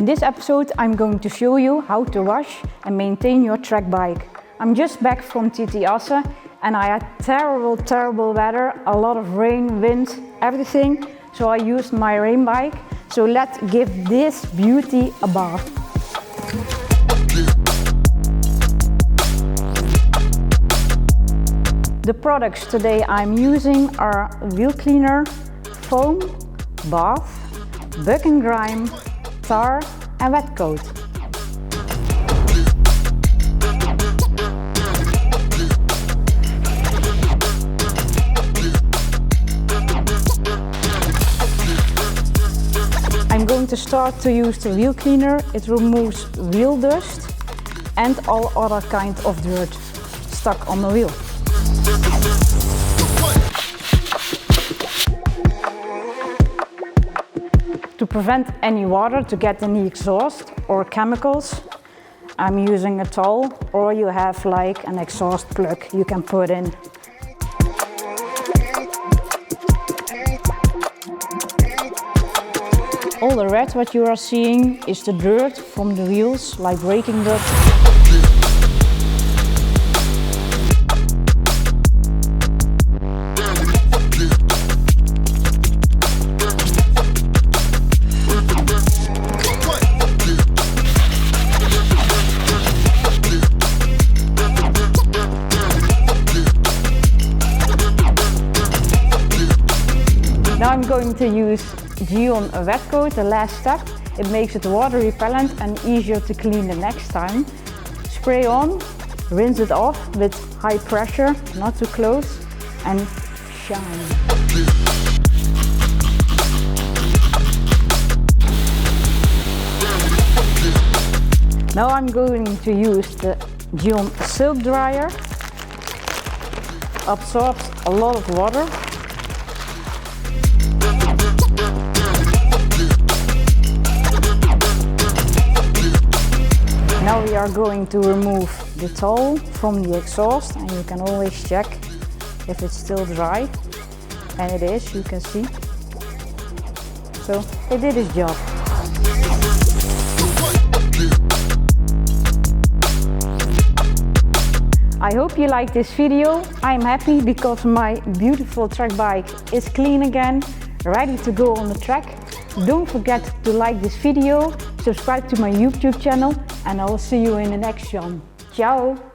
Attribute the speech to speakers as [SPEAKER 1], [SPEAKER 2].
[SPEAKER 1] this episode I'm going to show you how to wash and maintain your track bike. I'm just back from Ducatista and I had terrible weather, a lot of rain, wind, everything. So I used my rain bike. So let's give this beauty a bath. The products today I'm using are Wheelcleaner, foam, bath, bug and grime, tar and WetCoat. I'm going to start to use the wheel cleaner. It removes wheel dust and all other kind of dirt stuck on the wheel. To prevent any water to get in the exhaust or chemicals, I'm using a towel, or you have like an exhaust plug you can put in. All the red what you are seeing is the dirt from the wheels, like braking dust. Now I'm going to use GYEON WetCoat, the last step. It makes it water repellent and easier to clean the next time. Spray on, rinse it off with high pressure, not too close, and shine. Now I'm going to use the GYEON silk dryer. Absorbs a lot of water. Now we are going to remove the towel from the exhaust, and you can always check if it's still dry, and it is, you can see. So it did its job. I hope you liked this video. I'm happy because my beautiful track bike is clean again, ready to go on the track. Don't forget to like this video, subscribe to my YouTube channel, and I will see you in the next one. Ciao!